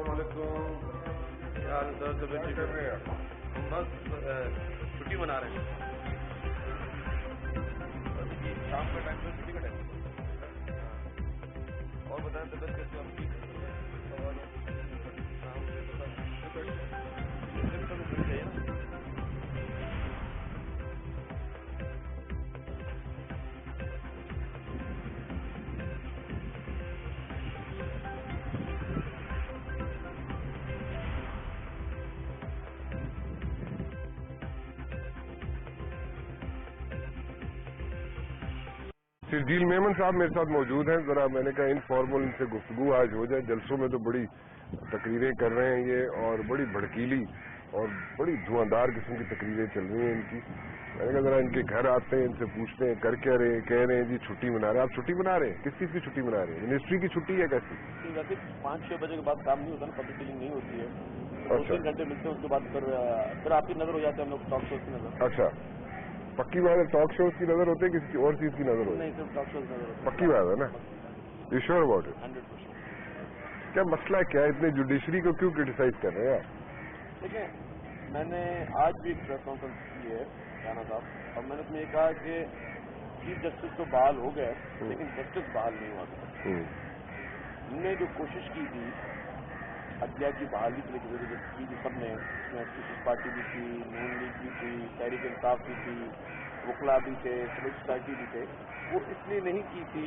यार दर्द कर रहे हैं, बस छुट्टी मना रहे हैं। शाम का टाइम पे छुट्टी का टाइम। और बताएं तबियत कैसी आपकी? चाहिए ना। सिरजील मेमन साहब मेरे साथ मौजूद हैं। जरा मैंने कहा इनफॉर्मल इनसे गुफ्तगू आज हो जाए। जलसों में तो बड़ी तकरीरें कर रहे हैं ये, और बड़ी भड़कीली और बड़ी धुआंधार किस्म की तकरीरें चल रही हैं इनकी। मैंने कहा जरा इनके घर आते हैं, इनसे पूछते हैं कर क्या रहे हैं। कह रहे हैं जी छुट्टी मना रहे हैं। आप छुट्टी मना रहे हैं? किस चीज़ की छुट्टी मना रहे हैं? मिनिस्ट्री की छुट्टी है कैसी? वैसे 5-6 बजे के बाद काम नहीं होता ना, पब्लिक डीलिंग नहीं होती है। अच्छा, 2-3 घंटे मिलते हैं, उसके बाद फिर आपकी नजर हो जाती है हम लोग टॉक शोज की नजर। अच्छा, पक्की बात है टॉक शोज की नजर होती है, किसी और चीज की नजर होती है? नहीं, सिर्फ टॉक शोज नजर होती है। पक्की बात है ना? You sure about it? 100%। क्या मसला क्या है? इतने जुडिशरी को क्यों क्रिटिसाइज कर रहे हैं आप? देखिए, मैंने आज भी प्रेस कॉन्फ्रेंस की है राणा साहब, और मैंने उसमें ये कहा कि चीफ जस्टिस तो बहाल हो गए, लेकिन जस्टिस बहाल नहीं हुआ। हमने जो कोशिश की थी अदलिया की बहाली के लिए की थी सबने, उसमें पीपल्स पार्टी भी थी, नून लीग भी थी, तहरीक इंसाफ भी थी, वकला भी थे, सिविल सोसाइटी भी थे, वो इसलिए नहीं की थी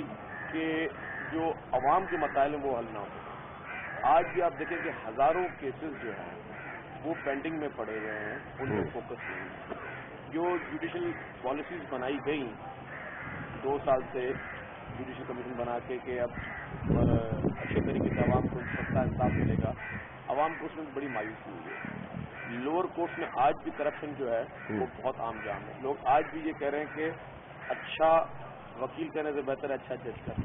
कि जो अवाम के मसाइल हैं वो हल ना हो। आज भी आप देखें कि हजारों केसेस जो हैं वो पेंडिंग में पड़े हुए हैं, उन पर फोकस नहीं। जो जुडिशल पॉलिसीज बनाई गई 2 साल से जुडिशल कमीशन बना के कि अब अच्छे तरीके से आवाम को सस्ता इंसाफ मिलेगा, आवाम को उसमें बड़ी मायूसी हुई है। लोअर कोर्ट में आज भी करप्शन जो है वो बहुत आम जाम है। लोग आज भी ये कह रहे हैं कि अच्छा वकील कहने से बेहतर है अच्छा जज कर।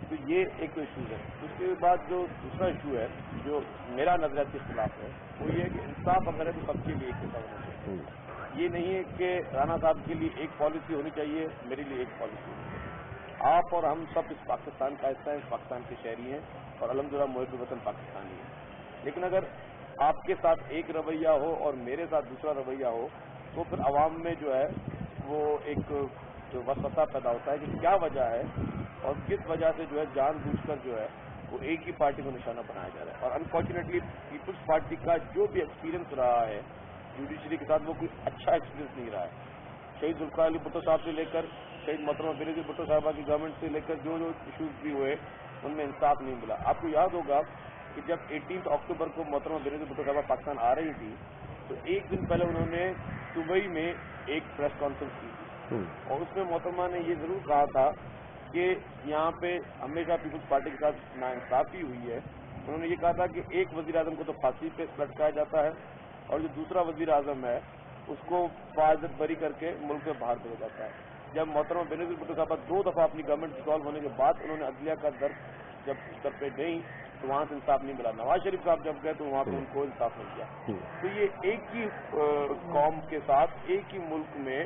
तो ये एक तो इशू है। उसके बाद जो दूसरा इशू है जो मेरा नजरिया के खिलाफ है वो ये है कि इंसाफ अगर है तो सबके लिए एक जैसा होना चाहिए। ये नहीं है कि राणा साहब के लिए एक पॉलिसी होनी चाहिए, मेरे लिए एक पॉलिसी होनी चाहिए। आप और हम सब इस पाकिस्तान का हिस्सा हैं, इस पाकिस्तान के शहरी हैं, और अल्हम्दुलिल्लाह मुहिब वतन पाकिस्तानी है। लेकिन अगर आपके साथ एक रवैया हो और मेरे साथ दूसरा रवैया हो तो फिर आवाम में जो है वो एक जो वसवसा पैदा होता है कि क्या वजह है और किस वजह से जो है जानबूझकर जो है वो एक ही पार्टी को निशाना बनाया जा रहा है। और अनफॉर्चुनेटली पीपल्स पार्टी का जो भी एक्सपीरियंस रहा है जुडिशरी के साथ वो कोई अच्छा एक्सपीरियंस नहीं रहा है। शहीद जुल्फिकार अली भुट्टो साहब से लेकर शहीद मोहतरमा बेनज़ीर भुट्टो साहबा की गवर्नमेंट से लेकर जो जो इशूज भी हुए उनमें इंसाफ नहीं मिला। आपको याद होगा कि जब 18 अक्टूबर को मोहतरमा बेनज़ीर भुट्टो साहबा पाकिस्तान आ रही थी तो एक दिन पहले उन्होंने दुबई में एक प्रेस कॉन्फ्रेंस की थी, और उसमें मोहतरमा ने ये जरूर कहा था कि यहाँ पे हमेशा पीपल्स पार्टी के साथ नाइंसाफी हुई है। उन्होंने ये कहा था कि एक वज़ीर आज़म को तो फांसी पे लटकाया जाता है और जो दूसरा वज़ीर आज़म है उसको बाइज्जत बरी करके मुल्क से बाहर भेजा जाता है। जब मोहतरमा बेनज़ीर भुट्टो साहबा 2 दफा अपनी गवर्नमेंट डिसॉल्व होने के बाद उन्होंने अदलिया का दर्द जब स्तर पे गई तो वहां से इंसाफ नहीं मिला। नवाज शरीफ साहब जब गए तो वहां पे उनको इंसाफ मिल गया। तो ये एक ही कौम के साथ एक ही मुल्क में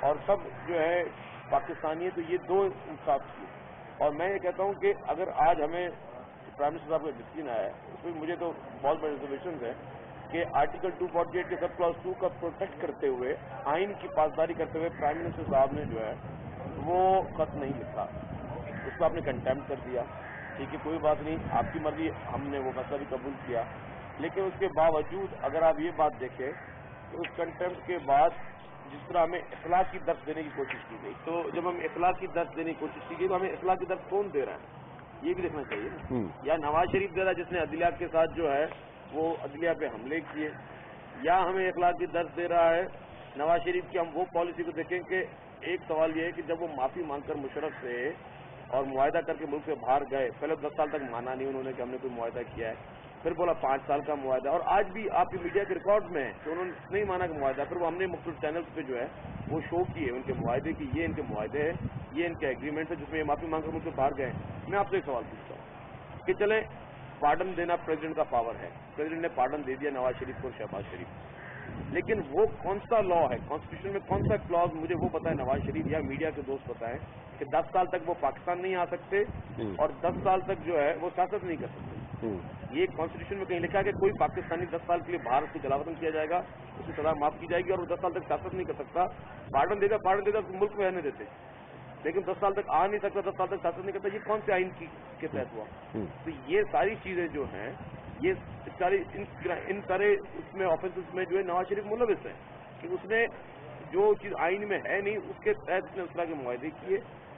और सब जो है पाकिस्तानी है, तो ये 2 इंसाफ की। और मैं ये कहता हूँ कि अगर आज हमें प्राइम मिनिस्टर साहब का डिसीजन आया है उसमें मुझे तो बहुत बड़े रिजर्वेशन है कि आर्टिकल 248 के सब क्लॉज 2 का प्रोटेक्ट करते हुए आइन की पासदारी करते हुए प्राइम मिनिस्टर साहब ने जो है वो खत नहीं लिखा, उसको आपने कंटेम्प्ट कर दिया। ठीक है, कोई बात नहीं, आपकी मर्जी, हमने वो फैसला भी कबूल किया। लेकिन उसके बावजूद अगर आप ये बात देखें तो उस कंटेम्प्ट के बाद जिस तरह हमें इखलाक की दर्ज देने की कोशिश की गई, तो जब हम इखलाक की दर्ज देने की कोशिश की गई तो हमें इखलाक की दर्ज कौन दे रहा है ये भी देखना चाहिए ना। या नवाज शरीफ दे रहा है जिसने अदलिया के साथ जो है वो अदलिया पे हमले किए, या हमें इखलाक की दर्ज दे रहा है नवाज शरीफ की। हम वो पॉलिसी को देखें कि एक सवाल ये है कि जब वो माफी मांगकर मुशर्रफ से और मुआहदा करके मुल्क से बाहर गए, पहले 10 साल तक माना नहीं उन्होंने कि हमने कोई मुआहदा किया है, फिर बोला 5 साल का मुआहदा, और आज भी आपकी मीडिया के रिकॉर्ड में है कि उन्होंने नहीं माना कि मुआहदा। फिर वो हमने मुख्तलिफ चैनल्स पे जो है वो शो किए उनके मुआहदे की, ये इनके मुआहदे है, ये इनके एग्रीमेंट है जिसमें ये माफी मांगकर मुल्क से बाहर गए। मैं आपसे एक सवाल पूछता हूँ कि चले पार्डन देना प्रेसिडेंट का पावर है, प्रेसिडेंट ने पार्डन दे दिया नवाज शरीफ को और शहबाज शरीफ, लेकिन वो कौन सा लॉ है कॉन्स्टिट्यूशन में, कौन सा क्लॉज मुझे वो बताए नवाज शरीफ या मीडिया के दोस्त बताएं कि 10 साल तक वो पाकिस्तान नहीं आ सकते और 10 साल तक जो है वो सियासत नहीं कर सकते। ये कॉन्स्टिट्यूशन में कहीं लिखा है कि कोई पाकिस्तानी 10 साल के लिए बाहर उसको जलावतन किया जाएगा, उसकी सजा माफ की जाएगी और वो 10 साल तक सियासत नहीं कर सकता। पार्डन देगा तो मुल्क में रहने देते, लेकिन 10 साल तक आ नहीं सकता, 10 साल तक सियासत नहीं करता। ये कौन से आइन के तहत हुआ? तो ये सारी चीजें जो हैं, ये सारी इन सारे उसमें ऑफेंसेस में जो है नवाज शरीफ मुलविस है कि उसने जो चीज आइन में है नहीं उसके तहत उसने उस तरह के मुआहदे किए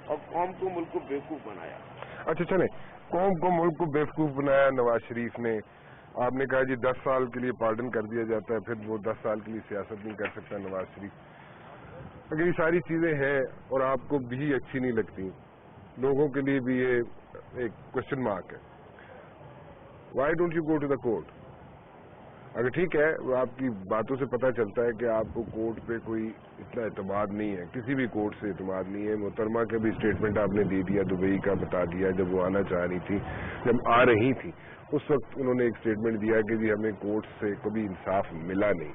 और कौम को मुल्क को बेवकूफ बनाया। अच्छा चले, कौम को मुल्क को बेवकूफ बनाया नवाज शरीफ ने। आपने कहा जी 10 साल के लिए पार्डन कर दिया जाता है, फिर वो 10 साल के लिए सियासत नहीं कर सकता नवाज शरीफ। अगर ये सारी चीजें हैं और आपको भी अच्छी नहीं लगती, लोगों के लिए भी ये एक क्वेश्चन मार्क है। Why don't you go to the court? अगर ठीक है, वो आपकी बातों से पता चलता है कि आपको कोर्ट पे कोई इतना एतमाद नहीं है, किसी भी कोर्ट से एतमाद नहीं है। मोहतरमा का भी स्टेटमेंट आपने दे दिया, दुबई का बता दिया, जब वो आना चाह रही थी, जब आ रही थी उस वक्त उन्होंने एक स्टेटमेंट दिया कि जी हमें कोर्ट से कभी इंसाफ मिला नहीं।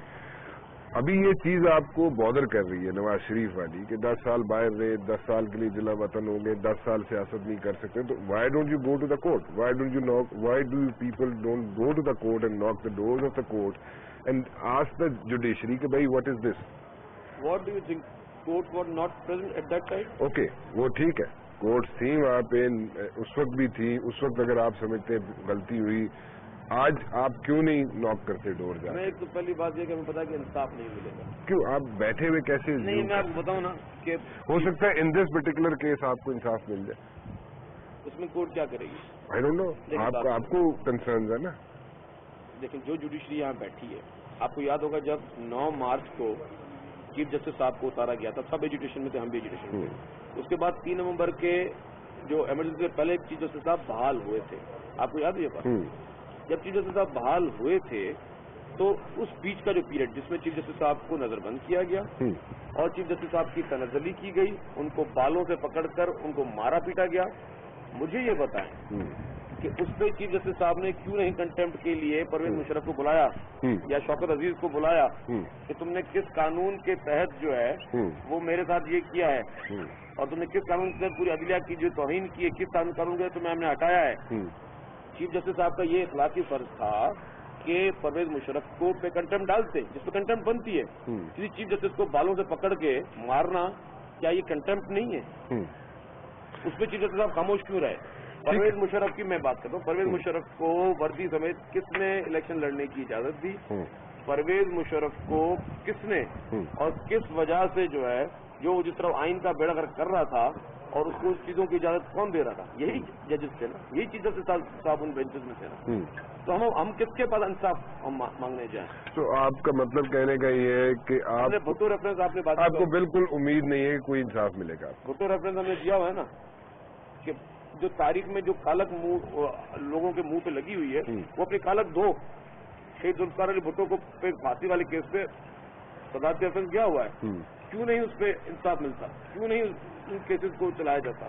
अभी ये चीज आपको बॉदर कर रही है नवाज शरीफ वाली कि 10 साल बाहर रहे, 10 साल के लिए जिला वतन हो गए, 10 साल सियासत नहीं कर सकते, तो why don't you go to the court? Why do you people don't go to the court and knock the doors of the court and ask the judiciary कि भाई what is this? What do you think? Court was not present at that time. Okay, वो ठीक है, court थी वहाँ पे, उस वक्त भी थी। उस वक्त अगर आप समझते गलती हुई, आज आप क्यों नहीं नॉक करते डोर जाके? मैं एक तो पहली बात ये कि हमें पता है कि इंसाफ नहीं मिलेगा। क्यों आप बैठे हुए कैसे? नहीं, मैं आपको बताऊं ना कि हो सकता है इन दिस पर्टिकुलर केस आपको इंसाफ मिल जाए, उसमें कोर्ट क्या करेगी? I don't know. आपको कंसर्न है ना? लेकिन जो जुडिशरी यहाँ बैठी है, आपको याद होगा जब 9 मार्च को चीफ जस्टिस साहब को उतारा गया था, सब एजुकेशन में थे, हम भी एजुकेशन में थे। उसके बाद 3 नवंबर के जो इमरजेंसी से पहले चीफ जस्टिस साहब बहाल हुए थे, आपको याद है ये बात? जब चीफ जस्टिस साहब बहाल हुए थे तो उस बीच का जो पीरियड जिसमें चीफ जस्टिस साहब को नजरबंद किया गया और चीफ जस्टिस साहब की तनज़्ज़ुली की गई, उनको बालों से पकड़कर उनको मारा पीटा गया, मुझे ये बताएं कि उस पर चीफ जस्टिस साहब ने क्यों नहीं कंटेम्प्ट के लिए परवेज मुशर्रफ को बुलाया या शौकत अजीज को बुलाया कि तुमने किस कानून के तहत जो है वो मेरे साथ ये किया है और तुमने किस कानून के तहत पूरी अदलिया की जो तौहीन की है, किस कानून के तहत तुम्हें हमने हटाया है। चीफ जस्टिस साहब का ये इखलाकी फर्ज था कि परवेज मुशर्रफ को पे कंटेम्प्ट डालते, जिस पर कंटेम्प्ट बनती है। किसी चीफ जस्टिस को बालों से पकड़ के मारना क्या ये कंटेम्प्ट नहीं है? उस पर चीफ जस्टिस साहब खामोश क्यों रहे? परवेज मुशर्रफ की मैं बात करता हूँ, परवेज मुशर्रफ को वर्दी समेत किसने इलेक्शन लड़ने की इजाजत दी? परवेज मुशर्रफ को किसने और किस वजह से जो है जो जिस तरह आइन का बेड़ा गर्क कर रहा था और उसको उस चीजों की इजाजत कौन दे रहा था? यही जजेस थे ना, यही चीफ जस्टिस साहब उन बेंचेस में थे ना। तो हम किसके पास इंसाफ हम मांगने जाएं? तो आपका मतलब कहने का ये है कि आप भुट्टो रेफरेंस आपने बात आपको बिल्कुल उम्मीद नहीं है कि कोई इंसाफ मिलेगा? भुट्टो रेफरेंस हमने दिया हुआ है ना कि जो तारीख में जो कालक मुंह लोगों के मुंह पे लगी हुई है वो अपनी कालक धो। शहीद जुल्फिकार अली भुट्टो को फांसी वाले केस पे सदारती रेफरेंस दिया हुआ है, क्यों नहीं उस पर इंसाफ मिलता? क्यों नहीं उन केसेस को चलाया जाता?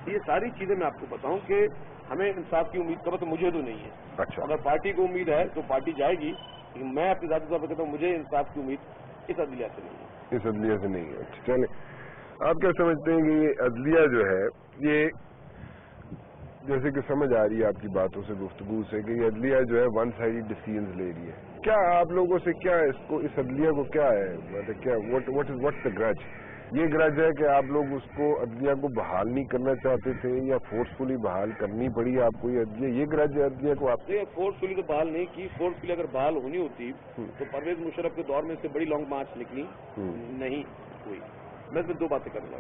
ये सारी चीजें मैं आपको बताऊं कि हमें इंसाफ की उम्मीद कब तो मुझे तो नहीं है। अच्छा। अगर पार्टी को उम्मीद है तो पार्टी जाएगी, लेकिन मैं अपनी जाती तौर पर कहता हूँ मुझे इंसाफ की उम्मीद इस अदलिया से नहीं है। इस अदलिया से नहीं है। चले, आप क्या समझते हैं कि ये अदलिया जो है, ये जैसे कि समझ आ रही है आपकी बातों से, गुफ्तगू से, कि ये अदलिया जो है वन साइडेड डिसीजंस ले रही है, क्या आप लोगों से क्या इसको, इस अदलिया को क्या है, मतलब क्या व्हाट्स द ग्रज? ये ग्रज है कि आप लोग उसको अदलिया को बहाल नहीं करना चाहते थे या फोर्सफुली बहाल करनी पड़ी आपको ये अदलिया? ये ग्रज है अदलिया को? आप फोर्सफुली तो बहाल नहीं की। फोर्सफुली अगर बहाल होनी होती तो परवेज मुशर्रफ के दौर में इससे बड़ी लॉन्ग मार्च निकली नहीं हुई। मैं इसमें 2 बातें करूंगा।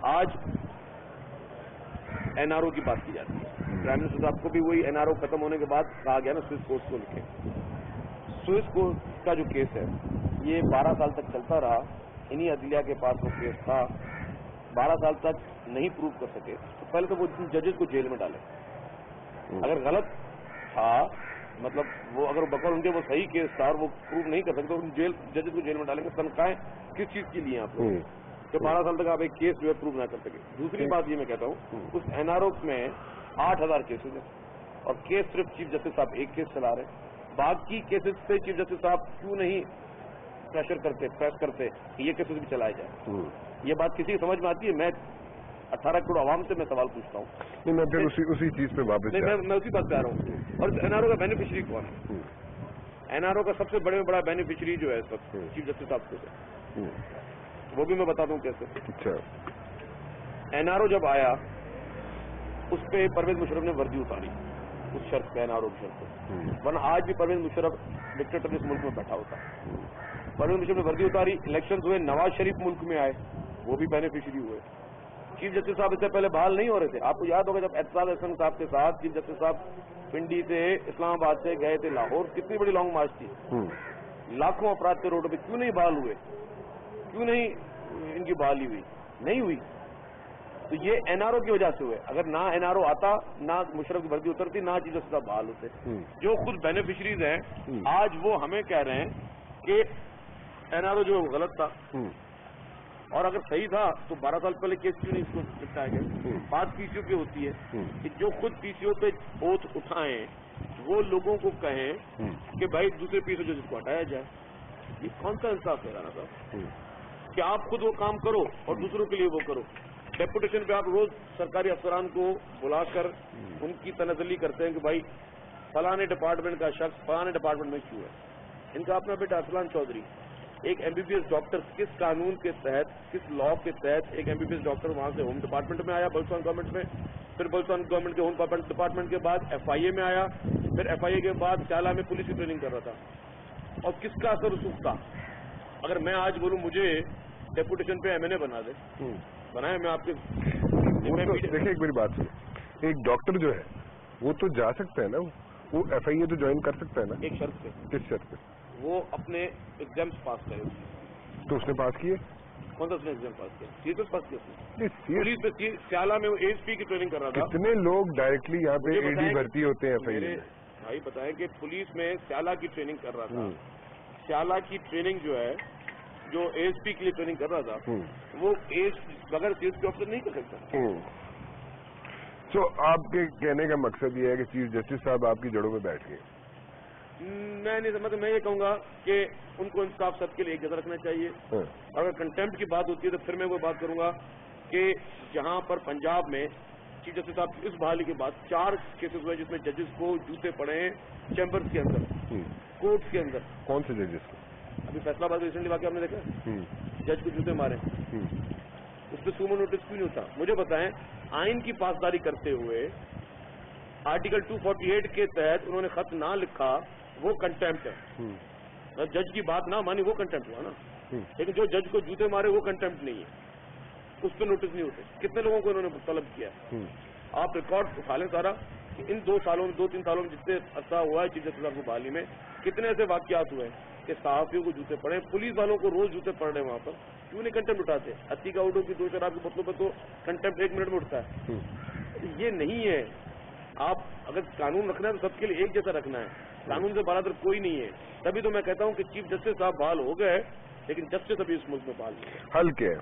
आज एनआरओ की बात की जाती है, प्राइम मिनिस्टर साहब को भी वही एनआरओ खत्म होने के बाद कहा गया ना स्विस कोर्ट को लिखे। स्विस कोर्ट का जो केस है ये 12 साल तक चलता रहा, इन्हीं अदलिया के पास वो केस था, 12 साल तक नहीं प्रूव कर सके तो पहले तो वो जजेस को जेल में डाले। अगर गलत था, मतलब वो अगर बकौल उनके वो सही केस था और वो प्रूव नहीं कर सकते तो जजेस को जेल में डालेंगे। तनख्वाहें किस चीज की लिए आप लोग तो 12 साल तक आप एक केस जो है प्रूव ना कर सके। दूसरी बात ये मैं कहता हूँ, उस एनआरओ में 8000 केसेज है और केस सिर्फ चीफ जस्टिस साहब एक केस चला रहे, बाकी केसेज पे चीफ जस्टिस साहब क्यों नहीं प्रेस करते कि ये केसेस भी चलाए जाए? ये बात किसी की समझ में आती है? मैं 18 करोड़ आवाम से मैं सवाल पूछता हूँ। नहीं, मैं फिर उसी चीज पे वापस मैं उसी बात पे आ रहा हूँ। और एनआरओ का बेनिफिशियरी कौन है? एनआरओ का सबसे बड़े में बड़ा बेनिफिशियरी जो है इस वक्त चीफ जस्टिस साहब को है, वो भी मैं बताता हूँ कैसे। अच्छा, एनआरओ जब आया उस पे परवेज मुशर्रफ ने वर्दी उतारी, उस शर्त पे, एनआरओ की शर्त पे, वरना आज भी परवेज मुशर्रफ डिक्टेटर इस मुल्क में बैठा होता। परवेज मुशर्रफ ने वर्दी उतारी, इलेक्शन हुए, नवाज शरीफ मुल्क में आए, वो भी बेनिफिशियरी हुए। चीफ जस्टिस साहब इससे पहले बहाल नहीं हो रहे थे। आपको याद होगा जब एतराज अहसन साहब के साथ चीफ जस्टिस साहब पिंडी से इस्लामाबाद से गए थे लाहौर, कितनी बड़ी लॉन्ग मार्च थी, लाखों अपराध थे रोड पे, क्यों नहीं बहाल हुए? क्यों नहीं इनकी बहाली हुई? नहीं हुई। तो ये एनआरओ की वजह से हुए। अगर ना एनआरओ आता, ना मुशर्रफ की वर्दी उतरती, ना चीफ जस्टिस साहब बहाल होते। जो खुद बेनिफिशरीज हैं आज वो हमें कह रहे हैं कि एनआरओ जो है वो गलत था, और अगर सही था तो 12 साल पहले केस क्यों नहीं इसको निपटाया गया? बात पीसीओ की होती है कि जो खुद पीसीओ पे ओथ उठाएं वो लोगों को कहें कि भाई दूसरे पीसीओ जज को हटाया जाए। ये कौन सा इंसाफ है राणा साहब कि आप खुद वो काम करो और दूसरों के लिए वो करो? डेपुटेशन पे आप रोज सरकारी अफसरान को बुलाकर उनकी तनजली करते हैं कि भाई फलाने डिपार्टमेंट का शख्स फलाने डिपार्टमेंट में क्यों है। इनका अपना बेटा अरसलान चौधरी एक एमबीबीएस डॉक्टर, किस कानून के तहत, किस लॉ के तहत एक एमबीबीएस डॉक्टर वहां से होम डिपार्टमेंट में आया बलुचिस्तान गवर्नमेंट में, फिर बलुचिस्तान गवर्नमेंट के होम डिपार्टमेंट के बाद एफआईए में आया, फिर एफआईए के बाद शाला में पुलिस की ट्रेनिंग कर रहा था। और किसका असर उसको था? अगर मैं आज बोलूं मुझे डेपुटेशन पे एमएनए बना दे, बनाए मैं आपके देखिए एक मेरी बात सुनो, एक डॉक्टर जो है वो तो जा सकता है ना, वो एफआईए तो ज्वाइन कर सकता है ना, एक शर्त पे। किस शर्त पे? वो अपने एग्जाम्स पास करे। तो उसने पास किए? कौन सा उसने एग्जाम पास किया? सीएस पास किया उसने। नहीं, पुलिस पे स्याला में वो एएसपी की ट्रेनिंग कर रहा था। कितने लोग डायरेक्टली यहाँ पे एडी भर्ती होते हैं एफआईए में? भाई बताएं कि पुलिस में स्याला की ट्रेनिंग कर रहा था। स्याला की ट्रेनिंग जो है, जो एएसपी के लिए ट्रेनिंग कर रहा था, वो बगैर सीएस ऑफिसर नहीं कर सकता। तो आपके कहने का मकसद ये है कि चीफ जस्टिस साहब आपकी जड़ों में बैठ गए? मैं नहीं समझता। मैं ये कहूंगा कि उनको इंसाफ सबके लिए एक जैसा रखना चाहिए। अगर कंटेम्प्ट की बात होती है तो फिर मैं वो बात करूंगा कि जहां पर पंजाब में चीफ जस्टिस साहब की इस बहाली के बाद 4 केसेस हुए जिसमें जजेस को जूते पड़े हैं चैम्बर्स के अंदर, कोर्ट्स के अंदर। कौन से जजेस को? अभी फैसलाबाद में रिसेंटली वाकया आपने देखा, जज को जूते मारे, उस पर सुमो नोटिस क्यों नहीं होता? मुझे बताएं, आइन की पासदारी करते हुए आर्टिकल 248 के तहत उन्होंने खत ना लिखा, वो कंटेम्प्ट है। जज की बात ना मानी, वो कंटेम्प्ट हुआ ना। लेकिन जो जज को जूते मारे वो कंटेम्प्ट नहीं है, उस पर नोटिस नहीं होते। कितने लोगों को इन्होंने तलब किया? आप रिकॉर्ड उठा लें सारा कि इन 2-3 सालों में जितने अर्सा हुआ है चीफ जस्टिस साहब को बहाली में, कितने ऐसे वाकयात हुए कि सहाफियों को जूते पड़े, पुलिस वालों को रोज जूते पड़ रहे हैं वहां पर। क्यों नहीं कंटेम्प्ट उठाते? अत्ती का उडो की 2 शराब की बोतलों पर तो कंटेम्प्ट 1 मिनट में उठता है। ये नहीं है। आप अगर कानून रखना है तो सबके लिए एक जैसा रखना है, कानून से बालातर कोई नहीं है। तभी तो मैं कहता हूं कि चीफ जस्टिस साहब बहाल हो गए, लेकिन जस्टिस अभी इस मुल्क में बहाल नहीं है। हल क्या है?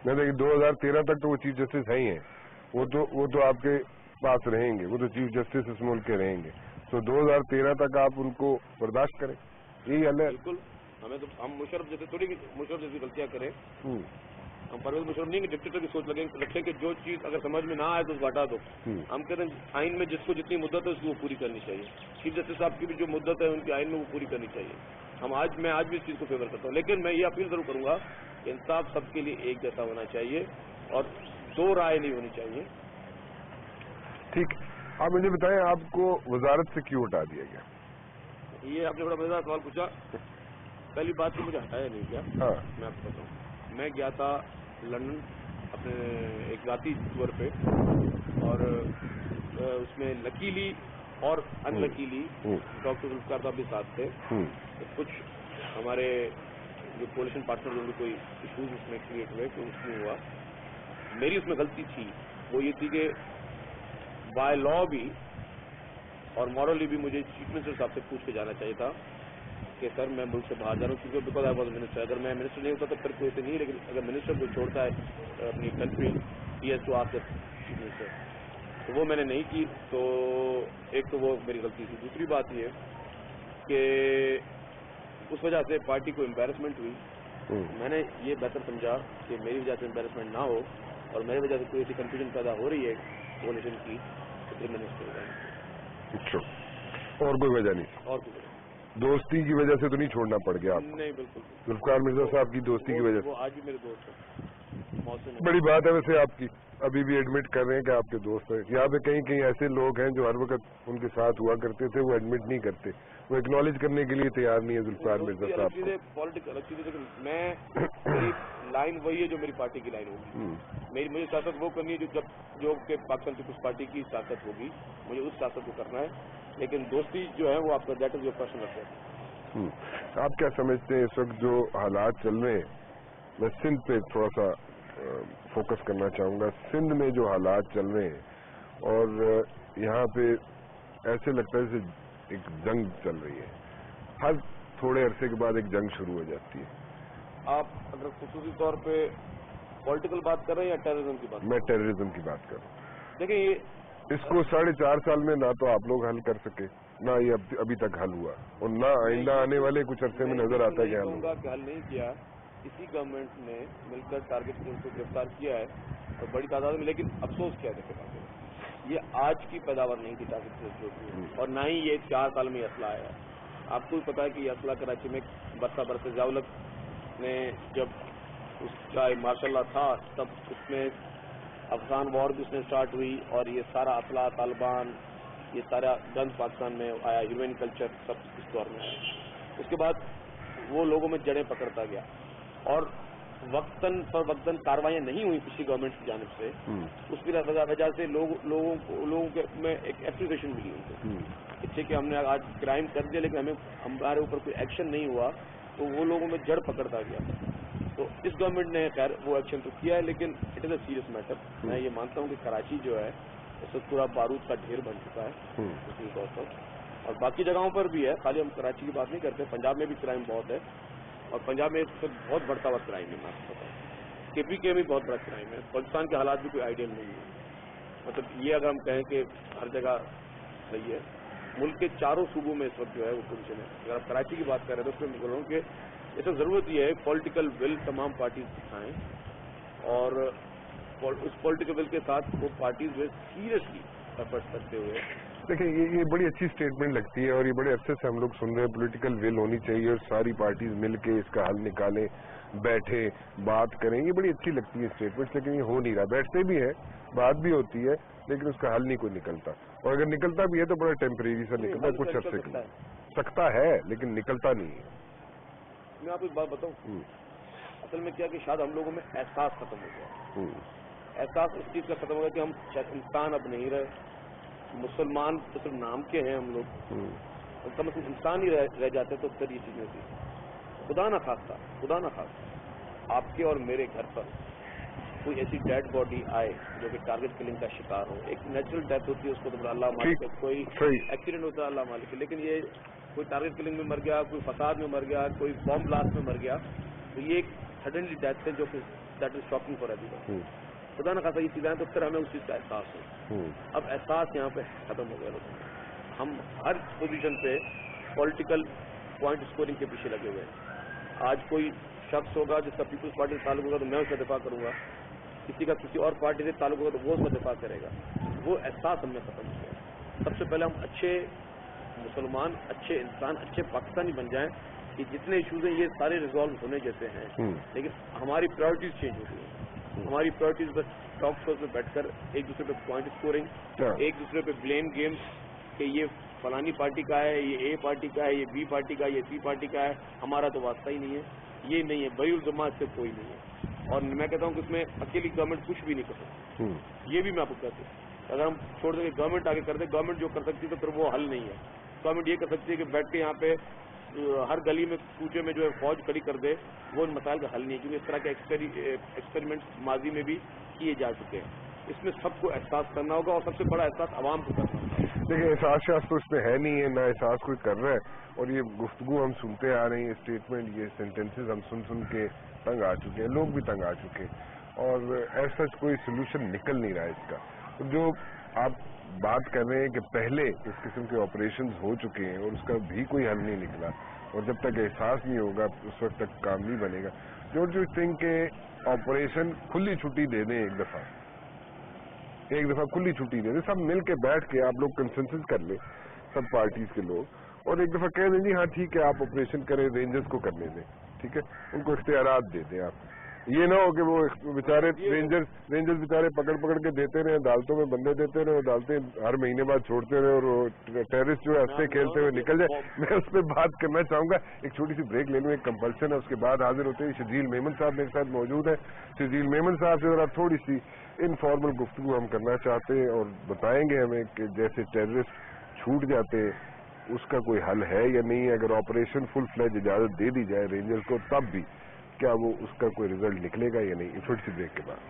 मैं देखिए 2013 तक तो वो चीफ जस्टिस है ही हैं, वो तो आपके पास रहेंगे, वो तो चीफ जस्टिस इस मुल्क के रहेंगे। तो 2013 तक आप उनको बर्दाश्त करें, यही हल है। बिल्कुल। हमें तो हम मुशर्रफ जैसे थोड़ी मुशर्रफ जैसी गलतियां करें। हम परवेज मुशर्रफ नहीं कि डिक्टेटर की सोच रखें कि जो चीज अगर समझ में ना आए तो उसको हटा दो। हम कहते हैं आइन में जिसको जितनी मुद्दत है उसको वो पूरी करनी चाहिए। चीफ जस्टिस साहब की भी जो मुद्दत है उनकी आइन में वो पूरी करनी चाहिए। मैं आज भी इस चीज को फेवर करता हूँ, लेकिन मैं ये अपील जरूर करूंगा कि इंसाफ सबके लिए एक जैसा होना चाहिए और 2 राय नहीं होनी चाहिए। ठीक, आप मुझे बताएं आपको वजारत से क्यों हटा दिया गया? ये आपने बड़ा मजेदार सवाल पूछा। पहली बात तो मुझे हटाया नहीं गया। मैं आपको बताऊँ, मैं गया था लंदन अपने एक जाती टूर पे, और उसमें लकीली और अनलकीली डॉक्टर जुल्फकार साहब भी साथ थे। तो कुछ हमारे जो कोलिशन पार्टनर उनके कोई इशूज उसमें क्रिएट हुए, तो उसमें हुआ। मेरी उसमें गलती थी, वो ये थी कि बाय लॉ भी और मॉरली भी मुझे चीफ मिनिस्टर साहब से पूछ के जाना चाहिए था कि सर मैं मुल्क से बाहर जा रहा हूँ, क्योंकि बिकॉज आई वॉज मिनिस्टर। अगर मैं मिनिस्टर नहीं होता तो फिर कोई ऐसे नहीं, लेकिन अगर मिनिस्टर को छोड़ता है अपनी country, he has to ask the chief minister. तो वो मैंने नहीं की। तो एक तो वो मेरी गलती थी। दूसरी बात ये कि उस वजह से पार्टी को एम्बेरसमेंट हुई। मैंने ये बेहतर समझा कि मेरी वजह से एम्बेरसमेंट ना हो, اور میری وجہ سے کوئی ایسی کنفیوژن پیدا ہو رہی ہے کولیشن کی تو پھر میں نے اس کو ریزائن کیا. اور کوئی وجہ نہیں؟ اور کوئی وجہ دوستی کی وجہ سے تو نہیں چھوڑنا پڑ گیا آپ؟ نہیں بالکل. ذوالفقار مرزا صاحب کی دوستی کی وجہ سے؟ وہ آج بھی میرے دوست ہیں. بڑی بات ہے ویسے آپ کی، ابھی بھی ایڈمٹ کر رہے ہیں کہ آپ کے دوست ہیں. یہاں پہ کہیں کہیں ایسے لوگ ہیں جو ہر وقت ان کے ساتھ ہوا کرتے تھے، وہ ایڈمٹ نہیں کرتے، وہ ایکنالج کرنے کے لیے تیار نہیں ہے ذوالفقار مرزا صاحب کو. پالیٹکس الگ چیز ہے. میں میری لائن وہی ہے جو میری پارٹی کی لائن ہوگی. مجھے سیاست وہ کرنی ہے جو کہ پاکستان پیپلز پارٹی کی سیاست ہوگی، مجھے اس سیاست کو کرنا ہے. لیکن دوستی جو ہے وہ آپ کا that is your personal affair. آپ کیا سمجھتے ہیں اس وقت جو حالات چل رہے ہیں؟ میں سندھ پہ تھوڑا سا فوکس کرنا چاہوں گا. سندھ میں جو حالات چل رہے ہیں اور یہاں پہ ایسے لگتا ہے جیسے ایک جنگ چل رہی ہے، ہر تھوڑے عرصے کے بعد ایک جنگ شروع ہو جاتی ہے. آپ اگر خصوصی طور پہ پولیٹیکل بات کر رہے ہیں یا ٹیررزم کی بات؟ میں ٹیررزم کی بات کر رہا ہوں. دیکھیں یہ اس کو 4.5 سال میں نہ تو آپ لوگ حل کر سکے، نہ یہ ابھی تک حل ہوا، اور نہ آئندہ آنے والے کچھ عرصے میں نظر آتا ہے کہ حل نہیں کیا. اسی گورنمنٹ نے مل کر ٹارگٹ کلنگ کو گرفتار کیا ہے اور بڑی تعداد میں. لیکن افسوس کیا ہے، یہ آج کی پیداوار نہیں تھی ٹارگٹ کلنگ کی، اور نہ ہی یہ 4 سال میں اسلحہ آیا. آپ کو بھی پتا ہے کہ یہ اسلحہ کراچی میں برسے ضیاء نے جب اس کا ماشاء اللہ تھا تب اس میں افغان وار بھی اس میں اسٹارٹ ہوئی، اور یہ سارا اسلحہ طالبان، یہ سارا گن پاکستان میں آیا، ہیروئن کلچر سب اس دور میں آیا. اس کے بعد وہ لوگوں میں جڑیں پکڑتا گیا اور وقتاً فوقتاً کاروائیاں نہیں ہوئی پچھلی گورنمنٹ کی جانب سے. اس کی وجہ سے لوگوں کے میں ایک اپریسیشن ملی ان کو، اس سے کہ ہم نے آج کرائم کر دیا لیکن ہمارے اوپر کوئی ایکشن نہیں ہوا، تو وہ لوگوں میں جڑ پکڑتا گیا. تو اس گورنمنٹ نے خیر وہ ایکشن تو کیا ہے، لیکن it is a serious matter. میں یہ مانتا ہوں کہ کراچی جو ہے اس وقت پورا بارود کا ڈھیر بن چکا ہے اسی طور پر، اور باقی جگہوں پر بھی ہے. خالی ہم کراچی کی بات نہیں کرتے، پنجاب میں بھی کرائم بہت ہے، اور پنجاب میں اس وقت بہت بڑھتا ہوا کرائم ہے. میں آپ کو بتاؤں کے پی کے میں بہت بڑا کرائم ہے. پاکستان کے حالات بھی کوئی آئیڈیل نہیں ہے. مطلب یہ اگر ہم کہیں کہ ہر جگہ صحیح ہے، ملک کے چاروں صوبوں میں اس وقت جو ہے وہ پوزیشن ہے. اگر آپ کراچی کی بات کر رہے ہیں تو اس میں میں بول رہا ہوں کہ اس وقت ضرورت یہ ہے پولیٹیکل ول تمام پارٹیز دکھائیں، اور اس پولیٹیکل ول کے ساتھ وہ پارٹیز جو ہے سیریسلی ایفرٹ کرتے ہوئے. دیکھیں یہ بڑی اچھی اسٹیٹمنٹ لگتی ہے، اور یہ بڑے عرصے سے ہم لوگ سن رہے ہیں پولیٹیکل ول ہونی چاہیے اور ساری پارٹیز مل کے اس کا حل نکالیں، بیٹھے بات کریں. یہ بڑی اچھی لگتی ہے اسٹیٹمنٹ، لیکن یہ ہو نہیں رہا. بیٹھتے بھی ہیں، بات بھی ہوتی ہے، لیکن اس کا حل نہیں کوئی نکلتا، اور اگر نکلتا بھی ہے تو بڑا ٹیمپریری سا نکلتا ہے، کچھ عرصے کے لیے سکتا ہے لیکن نکلتا نہیں ہے. میں آپ کو ایک بات بتاؤں، اصل میں کیا کہ شاید ہم لوگوں میں احساس ختم ہو گیا. احساس اس چیز کا ختم ہو گیا کہ ہم انسان اب نہیں رہے. مسلمان تو صرف نام کے ہیں ہم لوگ، کم از کم انسان ہی رہ جاتے تو پھر یہ چیزیں ہوتی. خدا نہ خواستہ آپ کے اور میرے گھر پر کوئی ایسی ڈیڈ باڈی آئے جو کہ ٹارگٹ کلنگ کا شکار ہو. ایک نیچرل ڈیتھ ہوتی ہے، اس کو تو اللہ مالک ہے، کوئی ایکسیڈنٹ ہوتا ہے اللہ مالک ہے، لیکن یہ کوئی ٹارگٹ کلنگ میں مر گیا، کوئی فساد میں مر گیا، کوئی بم بلاسٹ میں مر گیا، تو یہ ایک سڈنلی ڈیتھ ہے جو کہ that is shocking for every one. خدا نہ خاصا یہ چیزیں تو پھر ہمیں اس چیز کا احساس ہو. اب احساس یہاں پہ ختم ہو گیا لوگوں میں. ہم ہر پوزیشن پہ پولیٹیکل پوائنٹ اسکورنگ کے پیچھے لگے ہوئے ہیں. آج کوئی شخص ہوگا جس کا پیپلز پارٹی سے تعلق ہوگا تو میں اس کا دفاع کروں گا، کسی کا کسی اور پارٹی سے تعلق ہوگا تو وہ اس کا دفاع کرے گا. وہ احساس ہم نے ختم کیا. سب سے پہلے ہم اچھے مسلمان، اچھے انسان، اچھے پاکستانی بن جائیں کہ جتنے ایشوز ہیں یہ سارے ریزالو ہونے جیسے ہیں. لیکن ہماری پرائرٹیز چینج ہو گئی ہیں. ہماری پرائرٹیز بس ٹاک شوز میں بیٹھ کر ایک دوسرے پہ پوائنٹ اسکورنگ، ایک دوسرے پہ بلیم گیمز کہ یہ فلانی پارٹی کا ہے، یہ اے پارٹی کا ہے، یہ بی پارٹی کا ہے، یہ سی پارٹی کا ہے، ہمارا تو واسطہ ہی نہیں ہے. یہ نہیں ہے، بڑی الزامات سے کوئی نہیں ہے. اور میں کہتا ہوں کہ اس میں اکیلی گورنمنٹ کچھ بھی نہیں کر سکتی. یہ بھی میں آپ کو کہتا ہوں اگر ہم چھوڑ دیں کہ گورنمنٹ آگے کر دے، گورنمنٹ جو کر سکتی ہے تو پھر وہ حل نہیں ہے. گورنمنٹ یہ کر سکتی ہے کہ بیٹھ کے یہاں پہ ہر گلی میں کوچے میں جو ہے فوج کھڑی کر دے، وہ ان مسائل کا حل نہیں ہے، کیونکہ اس طرح کے ایکسپیریمنٹ ماضی میں بھی کیے جا چکے ہیں. اس میں سب کو احساس کرنا ہوگا، اور سب سے بڑا احساس عوام کو کرنا ہوگا. دیکھیں احساس تو اس میں ہے نہیں ہے، نہ احساس کوئی کر رہا ہے، اور یہ گفتگو ہم سنتے آ رہے ہیں، اسٹیٹمنٹ، یہ سینٹینسز ہم سن کے تنگ آ چکے ہیں، لوگ بھی تنگ آ چکے ہیں، اور ایسا کوئی سلوشن نکل نہیں رہا ہے اس کا. جو آپ بات کر رہے ہیں کہ پہلے اس قسم کے آپریشنز ہو چکے ہیں اور اس کا بھی کوئی حل نہیں نکلا، اور جب تک احساس نہیں ہوگا اس وقت تک کام نہیں بنے گا. डोंट यू थिंक के ऑपरेशन खुली छुट्टी दे दें एक दफा खुली छुट्टी दे दें, सब मिल के बैठ के आप लोग कंसेंसस कर लें, सब पार्टीज के लोग, और एक दफा कह दें जी हाँ ठीक है आप ऑपरेशन करें, रेंजर्स को करने दें, ठीक है, उनको इख्तियारात दे दें आप। ये ना हो कि वो बेचारे रेंजर्स बेचारे पकड़ के देते रहे, अदालतों में बंदे देते रहे, अदालतें हर महीने बाद छोड़ते रहे, और टेररिस्ट जो है हंसते खेलते हुए निकल जाए। मैं उस पर बात करना चाहूंगा, एक छोटी सी ब्रेक ले लूँ, एक कंपल्सन है, उसके बाद हाजिर होते हैं। शजील मेमन साहब मेरे साथ मौजूद है। शजील मेमन साहब से जरा थोड़ी सी इनफॉर्मल गुफ्तगू हम करना चाहते हैं और बताएंगे हमें कि जैसे टेररिस्ट छूट जाते हैं उसका कोई हल है या नहीं है, अगर ऑपरेशन फुल फ्लेज इजाजत दे दी जाए रेंजर्स को तब भी क्या वो उसका कोई रिजल्ट निकलेगा या नहीं। छोटी सी ब्रेक के बाद